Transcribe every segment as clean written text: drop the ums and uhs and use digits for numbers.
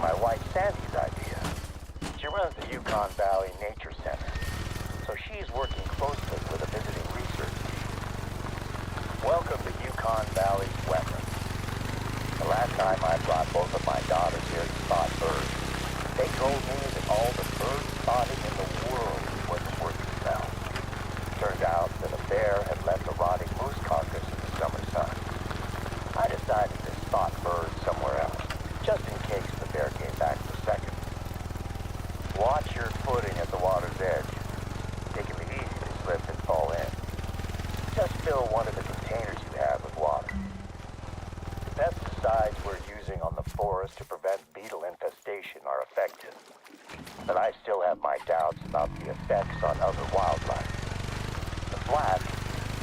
my wife Sandy's idea. She runs the Yukon Valley Nature Center, so she's working closely with a visiting research team. Welcome to Yukon Valley's wetlands. The last time I brought both of my daughters here to spot birds, they told me that all the bird spotting in the world wasn't worth the smell. Turned out that a bear had left a rotting moose carcass in the summer sun. I decided to spot birds somewhere else, just in case the bear came back for seconds. Watch your footing at the water's edge. It can be easy to slip and fall in. Just fill one of the containers you have with water. The pesticides we're using on the forest to prevent beetle infestation are effective, but I still have my doubts about the effects on other wildlife. The Flats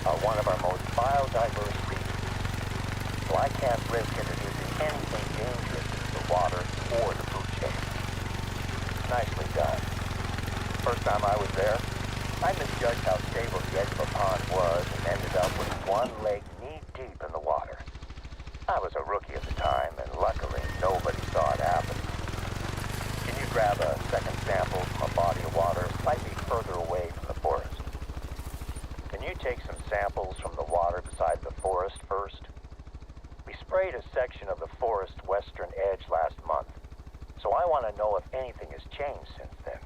are one of our most biodiverse regions, so I can't risk introducing anything dangerous into the water or the food chain. Nicely done. First time I was there, I misjudged how stable the edge of a pond was and ended up with one leg knee-deep in the water. I was a rookie at the time, and luckily nobody saw it happen. Can you grab a second sample from a body of water slightly further away from the forest? Can you take some samples from the water beside the forest first? We sprayed a section of the forest western edge last month, so I want to know if anything has changed since then.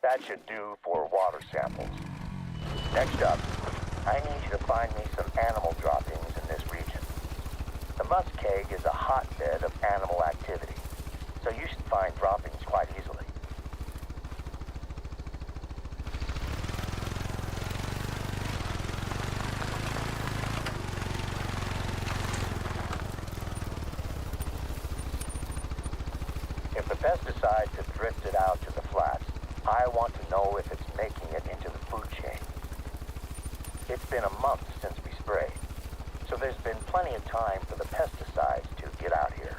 That should do for water samples. Next up, I need you to find me some animal droppings in this region. The Muskeg is a hotbed of animal activity, so you should find droppings quite easily. If the pesticides have drifted out to the flats, I want to know if it's making it into the food chain. It's been a month since we sprayed, so there's been plenty of time for the pesticides to get out here.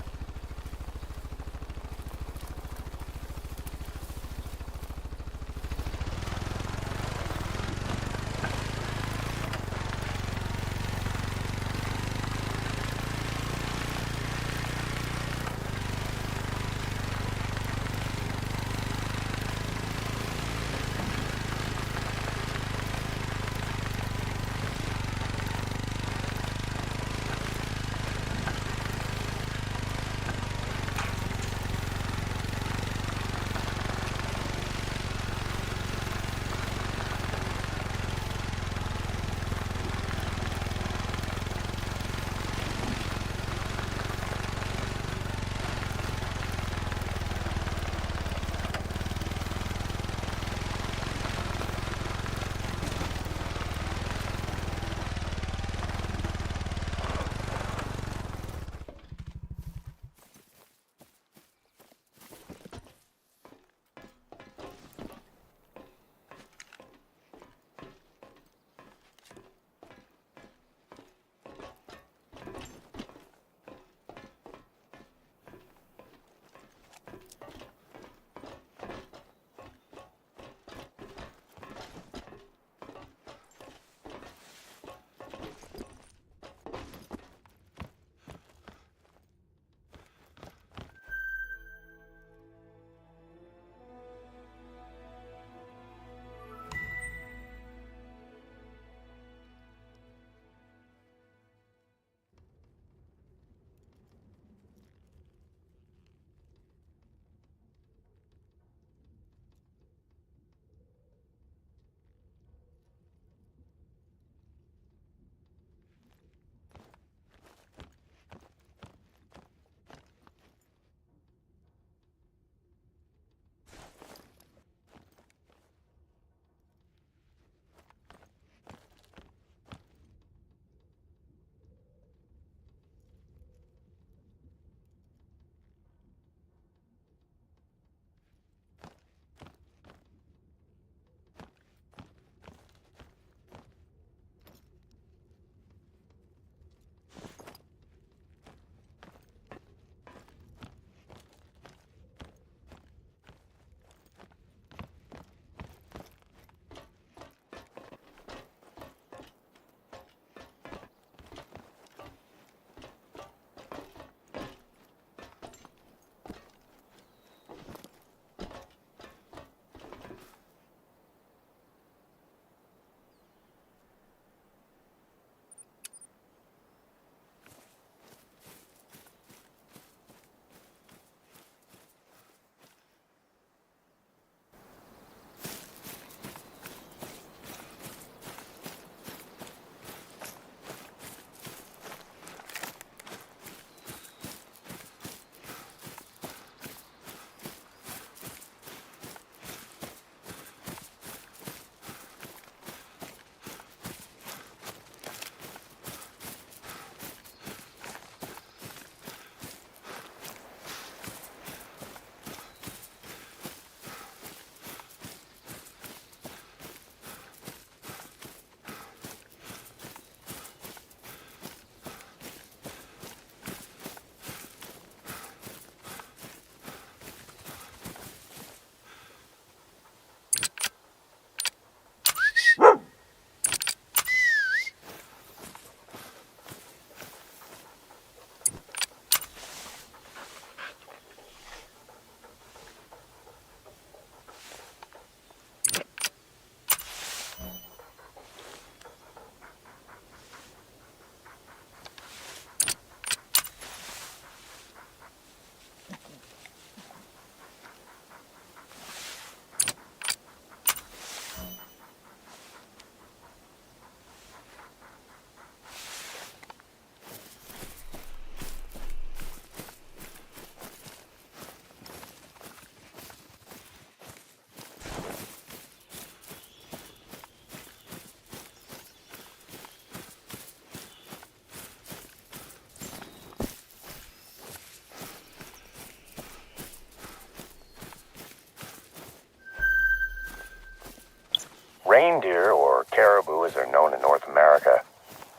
Reindeer, or caribou as they're known in North America,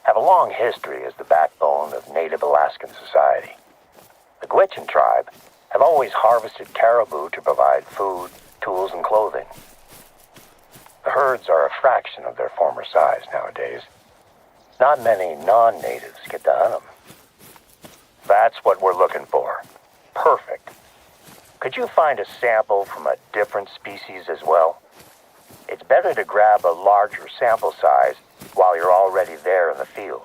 have a long history as the backbone of native Alaskan society. The Gwich'in tribe have always harvested caribou to provide food, tools, and clothing. The herds are a fraction of their former size nowadays. Not many non-natives get to hunt them. That's what we're looking for. Perfect. Could you find a sample from a different species as well? It's better to grab a larger sample size while you're already there in the field.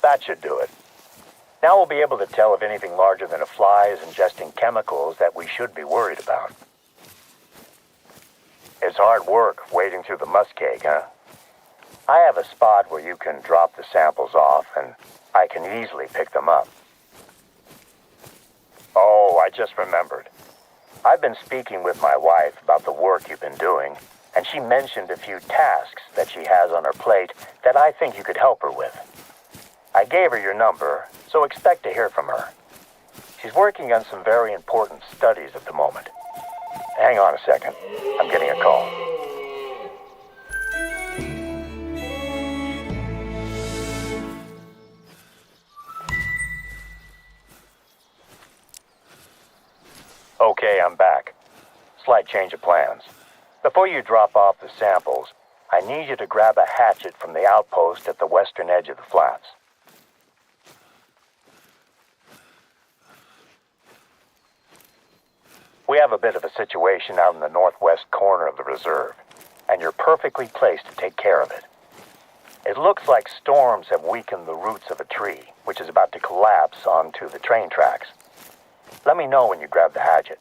That should do it. Now we'll be able to tell if anything larger than a fly is ingesting chemicals that we should be worried about. It's hard work wading through the muskeg, huh? I have a spot where you can drop the samples off, and I can easily pick them up. Oh, I just remembered. I've been speaking with my wife about the work you've been doing, and she mentioned a few tasks that she has on her plate that I think you could help her with. I gave her your number, so expect to hear from her. She's working on some very important studies at the moment. Hang on a second. I'm getting a call. Okay, I'm back. Slight change of plans. Before you drop off the samples, I need you to grab a hatchet from the outpost at the western edge of the flats. We have a bit of a situation out in the northwest corner of the reserve, and you're perfectly placed to take care of it. It looks like storms have weakened the roots of a tree, which is about to collapse onto the train tracks. Let me know when you grab the hatchet.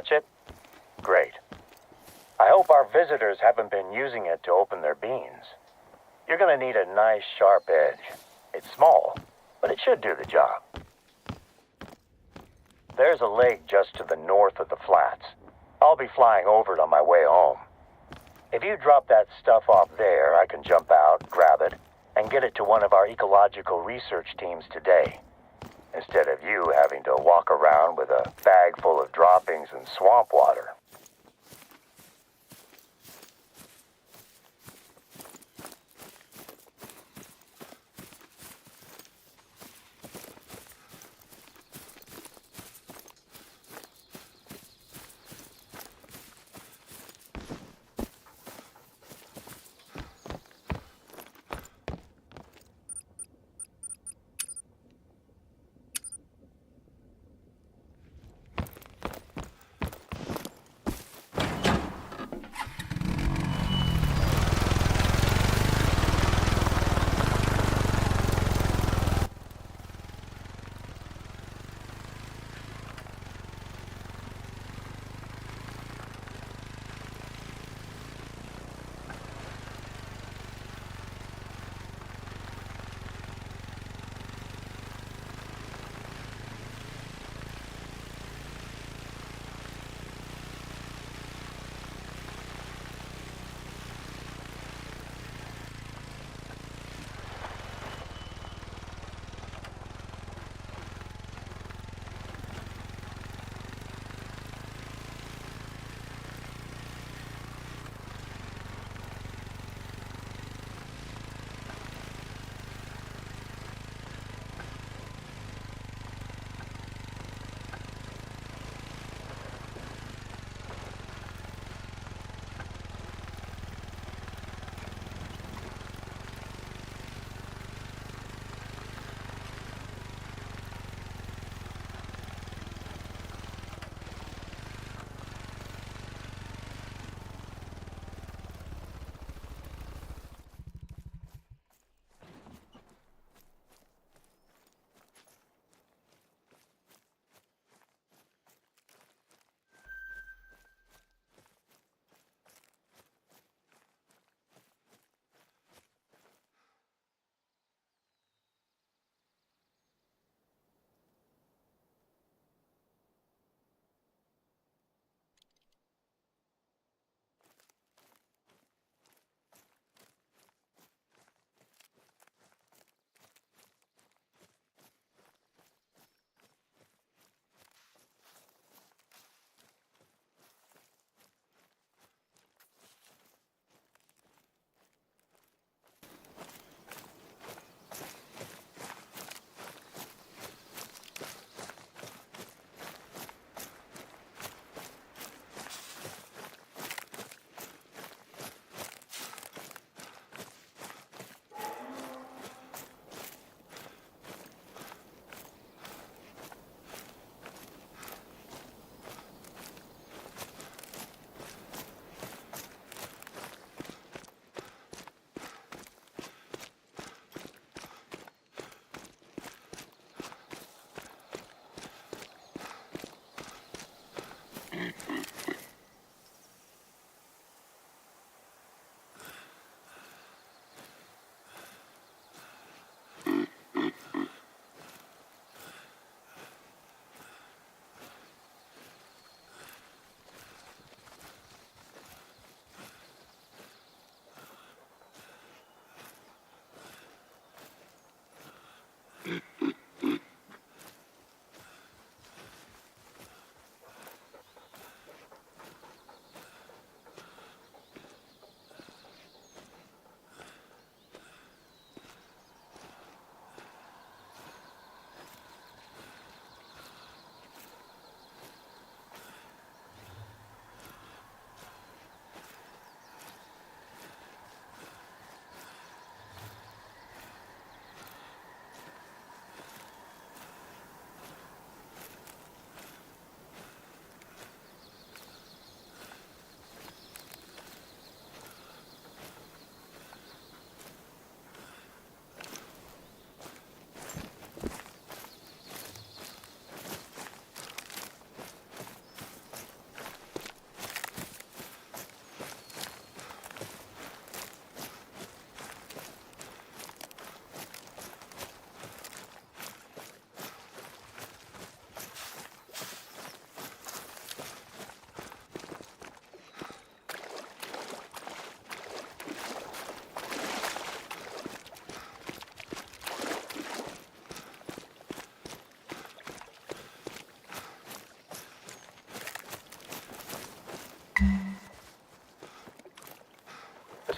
catch it? Great. I hope our visitors haven't been using it to open their beans. You're gonna need a nice sharp edge. It's small, but it should do the job. There's a lake just to the north of the flats. I'll be flying over it on my way home. If you drop that stuff off there, I can jump out, grab it, and get it to one of our ecological research teams today, instead of you having to walk around with a bag full of droppings and swamp water.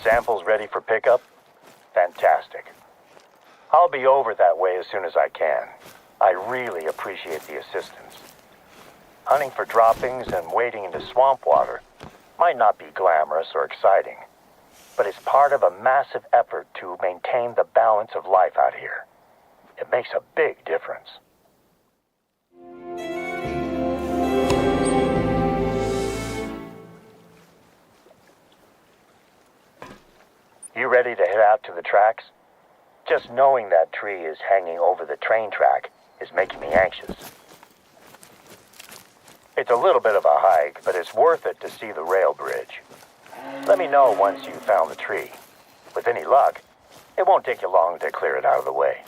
Samples ready for pickup? Fantastic. I'll be over that way as soon as I can. I really appreciate the assistance. Hunting for droppings and wading into swamp water might not be glamorous or exciting, but it's part of a massive effort to maintain the balance of life out here. It makes a big difference. You ready to head out to the tracks? Just knowing that tree is hanging over the train track is making me anxious. It's a little bit of a hike, but it's worth it to see the rail bridge. Let me know once you've found the tree. With any luck, it won't take you long to clear it out of the way.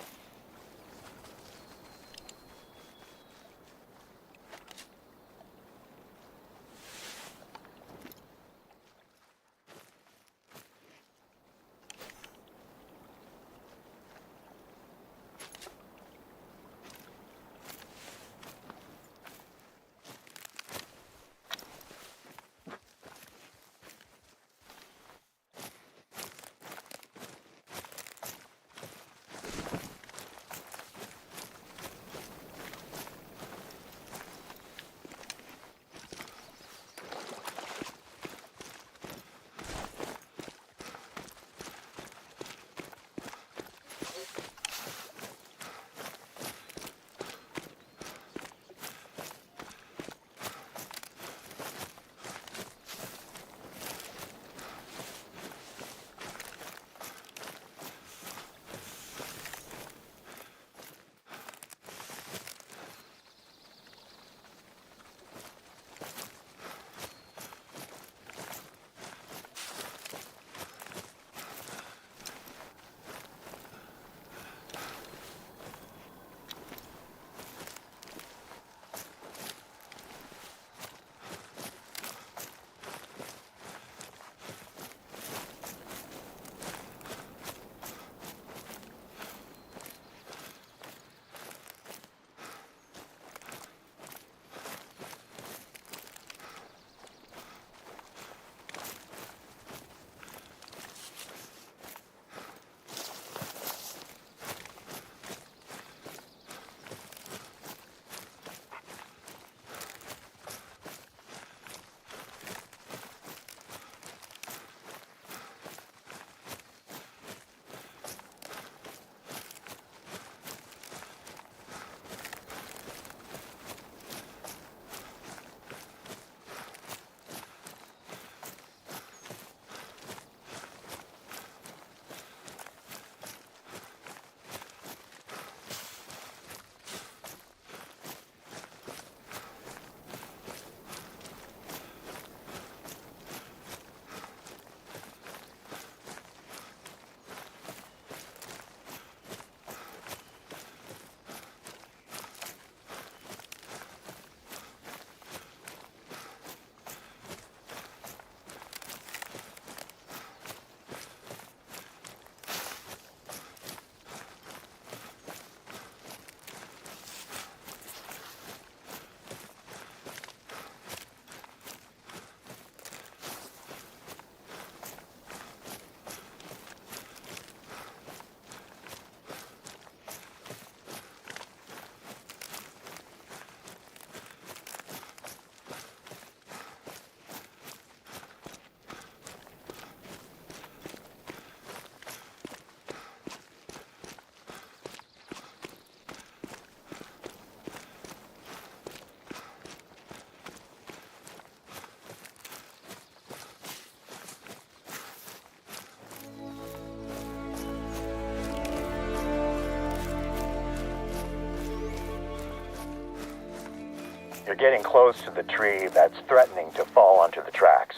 You're getting close to the tree that's threatening to fall onto the tracks.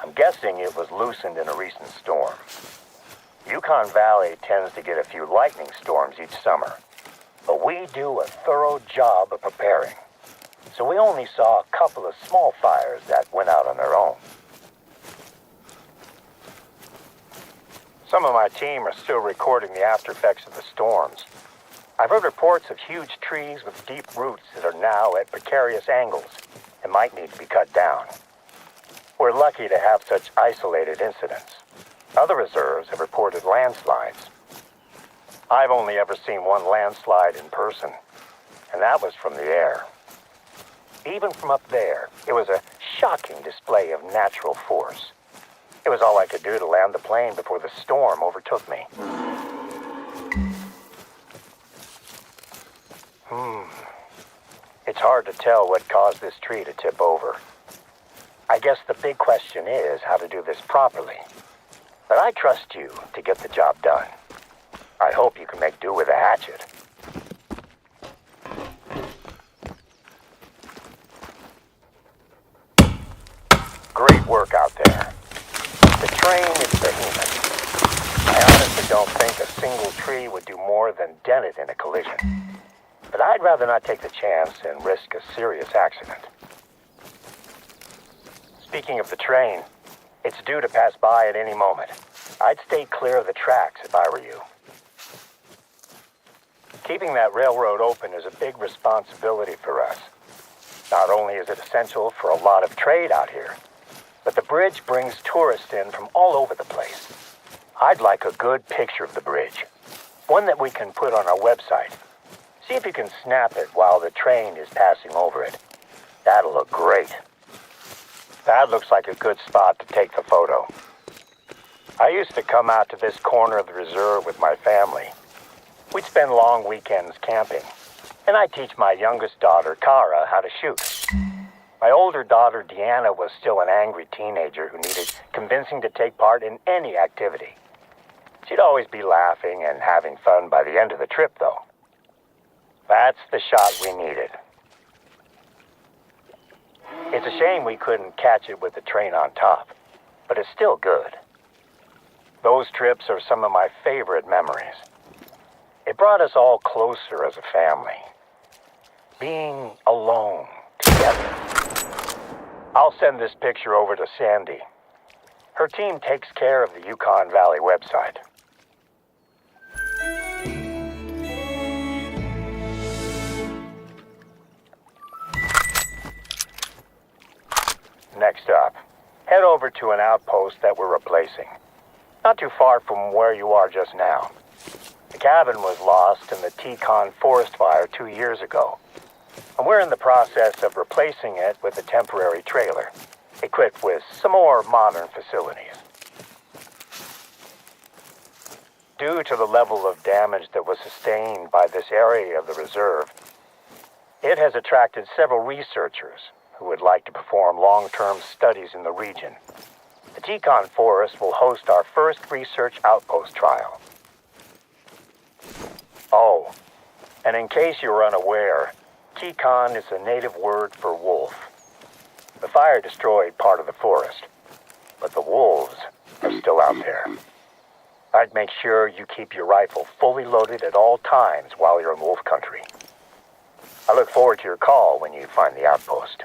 I'm guessing it was loosened in a recent storm. Yukon Valley tends to get a few lightning storms each summer, but we do a thorough job of preparing. So we only saw a couple of small fires that went out on their own. Some of my team are still recording the after effects of the storms. I've heard reports of huge trees with deep roots that are now at precarious angles and might need to be cut down. We're lucky to have such isolated incidents. Other reserves have reported landslides. I've only ever seen one landslide in person, and that was from the air. Even from up there, it was a shocking display of natural force. It was all I could do to land the plane before the storm overtook me. It's hard to tell what caused this tree to tip over. I guess the big question is how to do this properly. But I trust you to get the job done. I hope you can make do with a hatchet. Great work out there. The train is behemoth. I honestly don't think a single tree would do more than dent it in a collision. But I'd rather not take the chance and risk a serious accident. Speaking of the train, it's due to pass by at any moment. I'd stay clear of the tracks if I were you. Keeping that railroad open is a big responsibility for us. Not only is it essential for a lot of trade out here, but the bridge brings tourists in from all over the place. I'd like a good picture of the bridge, one that we can put on our website. See if you can snap it while the train is passing over it. That'll look great. That looks like a good spot to take the photo. I used to come out to this corner of the reserve with my family. We'd spend long weekends camping, and I'd teach my youngest daughter, Kara, how to shoot. My older daughter, Deanna, was still an angry teenager who needed convincing to take part in any activity. She'd always be laughing and having fun by the end of the trip, though. That's the shot we needed. It's a shame we couldn't catch it with the train on top, but it's still good. Those trips are some of my favorite memories. It brought us all closer as a family. Being alone together. I'll send this picture over to Sandy. Her team takes care of the Yukon Valley website. Next up, head over to an outpost that we're replacing. Not too far from where you are just now. The cabin was lost in the Teton forest fire 2 years ago, and we're in the process of replacing it with a temporary trailer, equipped with some more modern facilities. Due to the level of damage that was sustained by this area of the reserve, it has attracted several researchers who would like to perform long-term studies in the region. The Teton Forest will host our first research outpost trial. Oh, and in case you were unaware, Teton is a native word for wolf. The fire destroyed part of the forest, but the wolves are still out there. I'd make sure you keep your rifle fully loaded at all times while you're in wolf country. I look forward to your call when you find the outpost.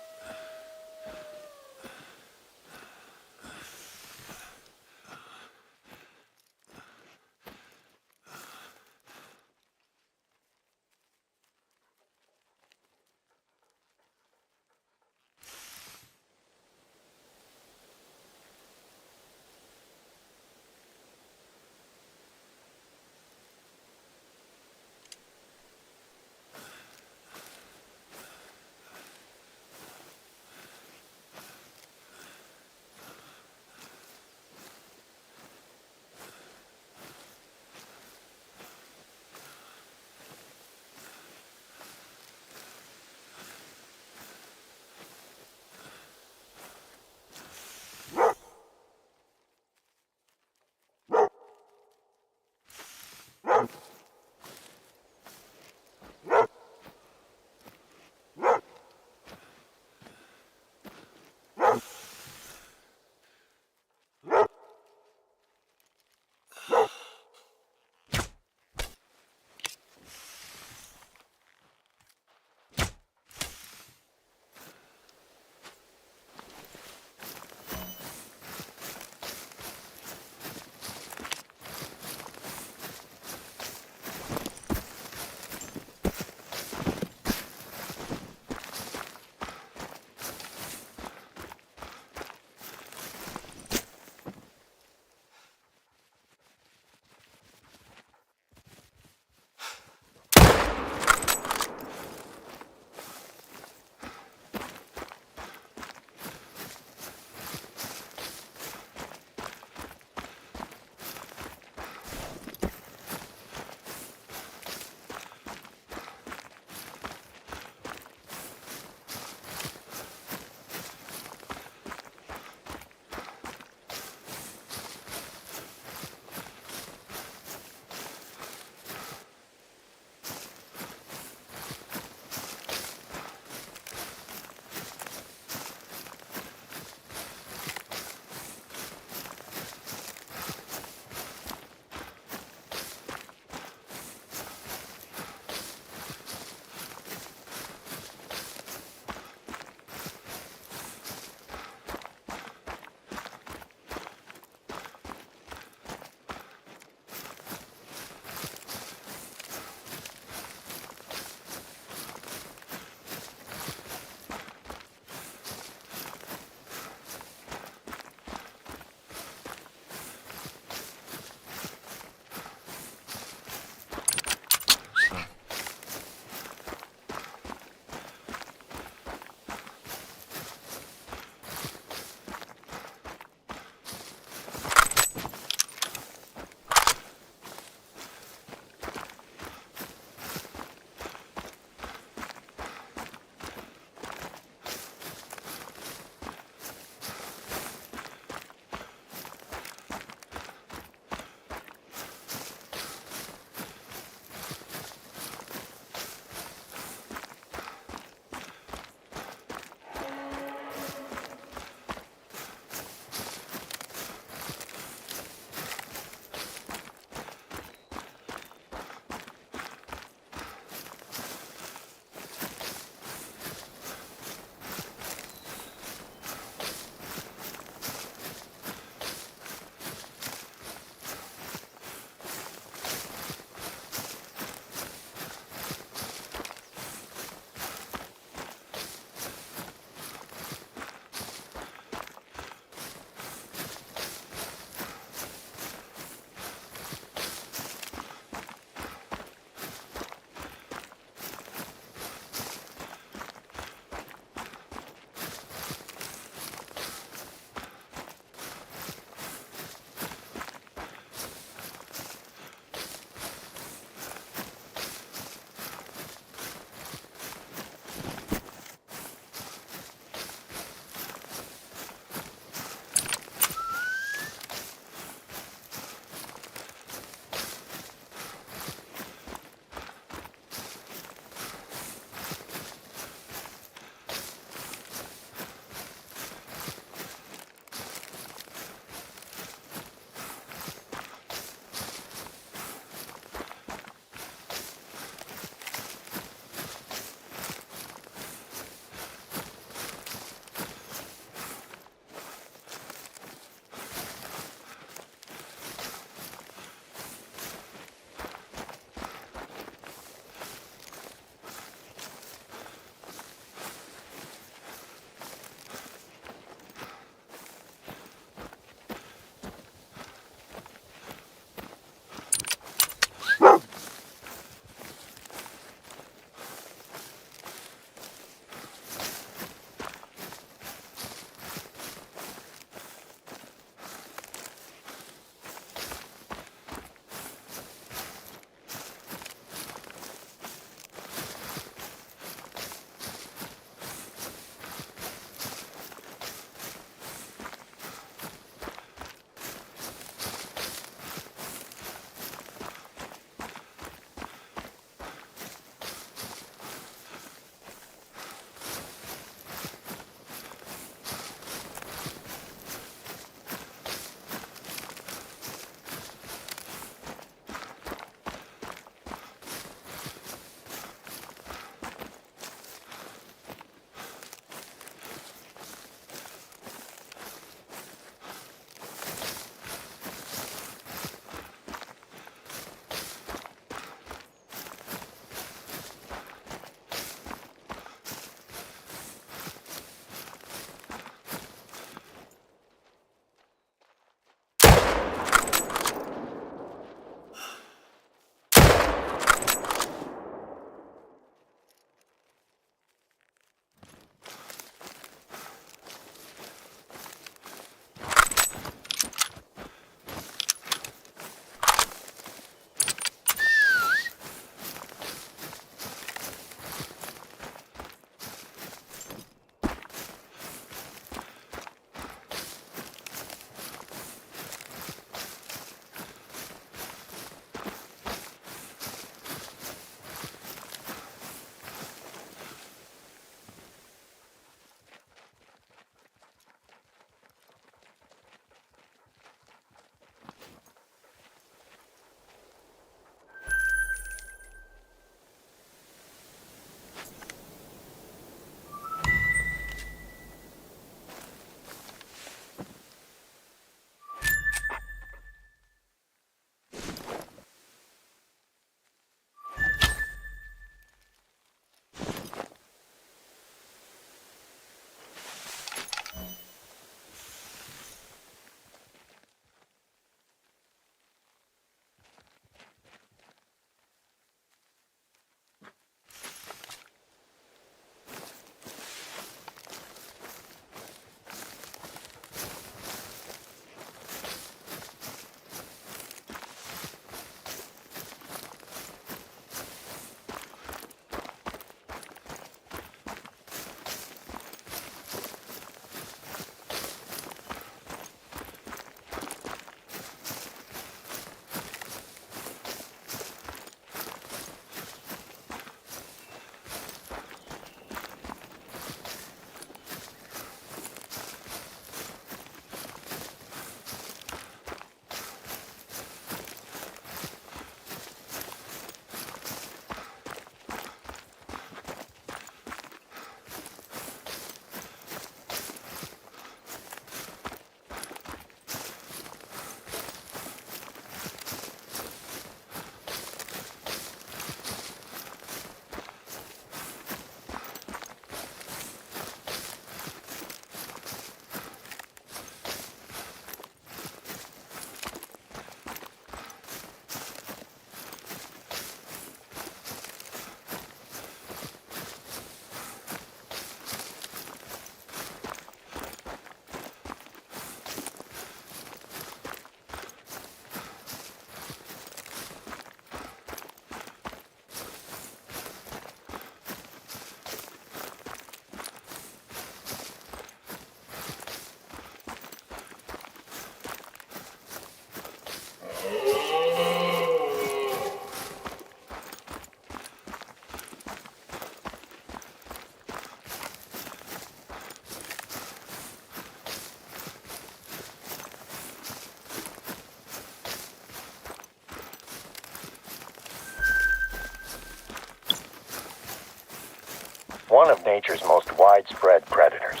one of nature's most widespread predators.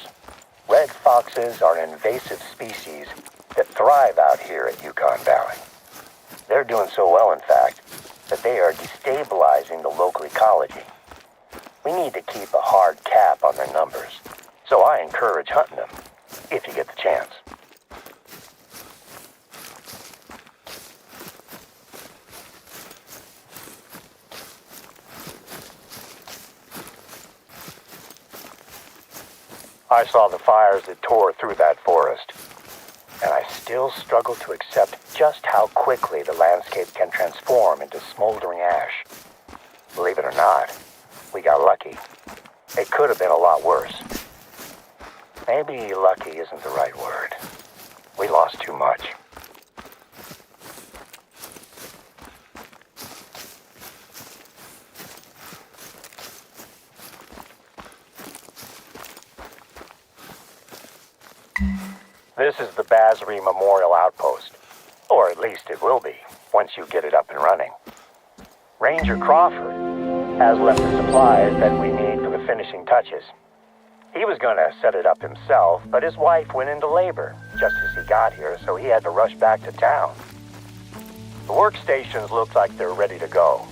Red foxes are an invasive species that thrive out here at Yukon Valley. They're doing so well, in fact, that they are destabilizing the local ecology. We need to keep a hard cap on their numbers, so I encourage hunting them, if you get the chance. I saw the fires that tore through that forest, and I still struggle to accept just how quickly the landscape can transform into smoldering ash. Believe it or not, we got lucky. It could have been a lot worse. Maybe lucky isn't the right word. We lost too much. This is the Basri Memorial Outpost, or at least it will be, once you get it up and running. Ranger Crawford has left the supplies that we need for the finishing touches. He was going to set it up himself, but his wife went into labor just as he got here, so he had to rush back to town. The workstations look like they're ready to go.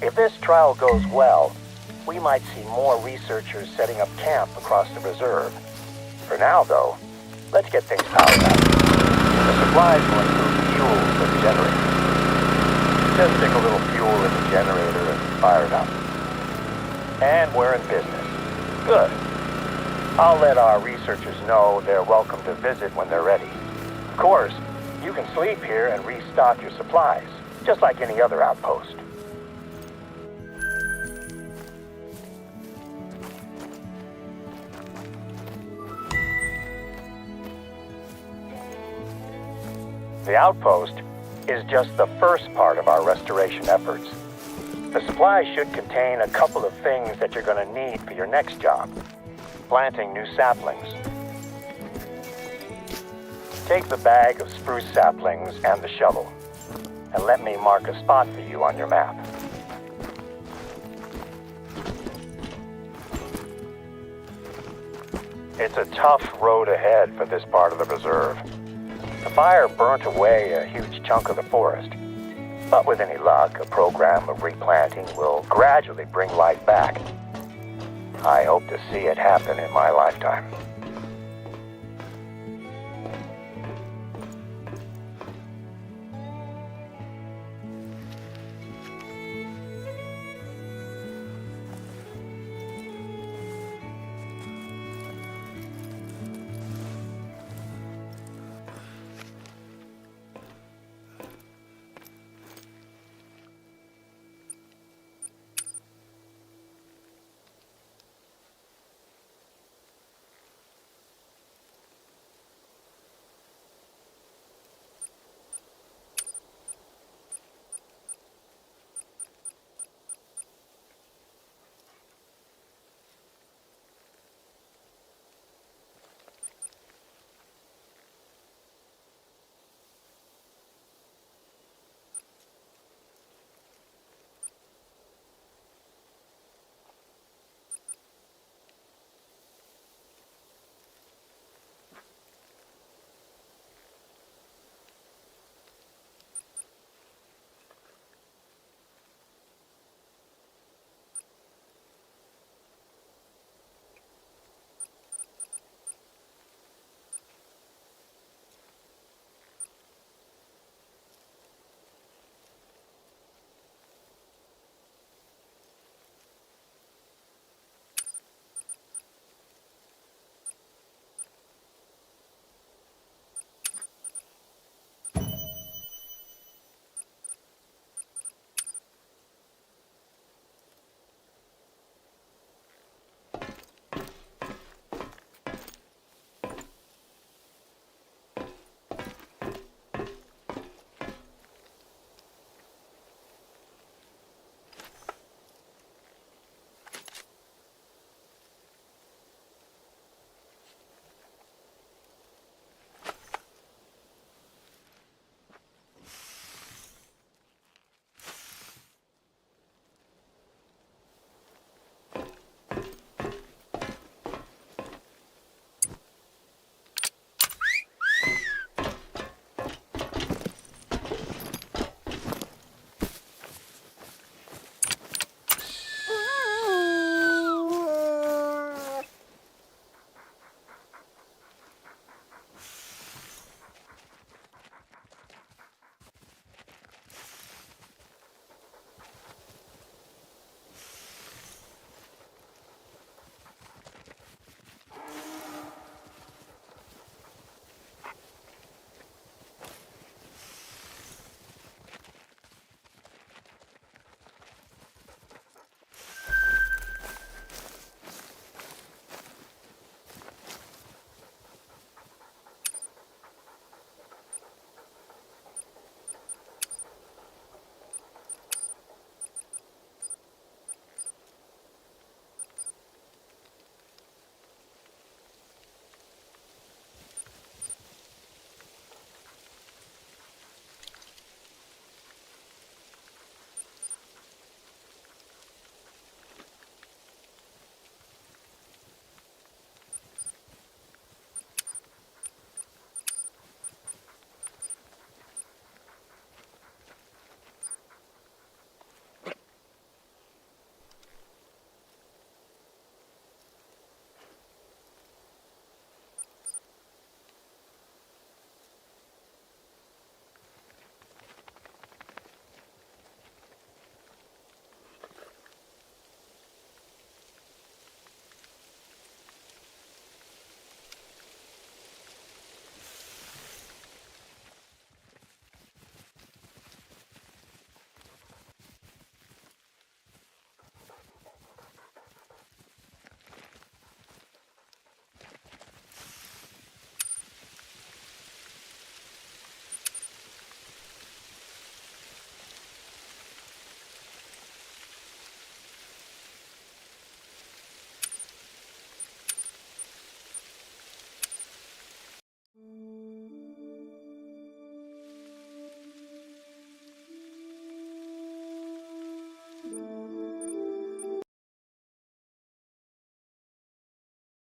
If this trial goes well, we might see more researchers setting up camp across the reserve. For now, though, let's get things powered up. The supplies will include fuel for the generator. Just stick a little fuel in the generator and fire it up. And we're in business. Good. I'll let our researchers know they're welcome to visit when they're ready. Of course, you can sleep here and restock your supplies, just like any other outpost. The outpost is just the first part of our restoration efforts. The supplies should contain a couple of things that you're going to need for your next job. Planting new saplings. Take the bag of spruce saplings and the shovel, and let me mark a spot for you on your map. It's a tough road ahead for this part of the reserve. The fire burnt away a huge chunk of the forest, but with any luck, a program of replanting will gradually bring life back. I hope to see it happen in my lifetime.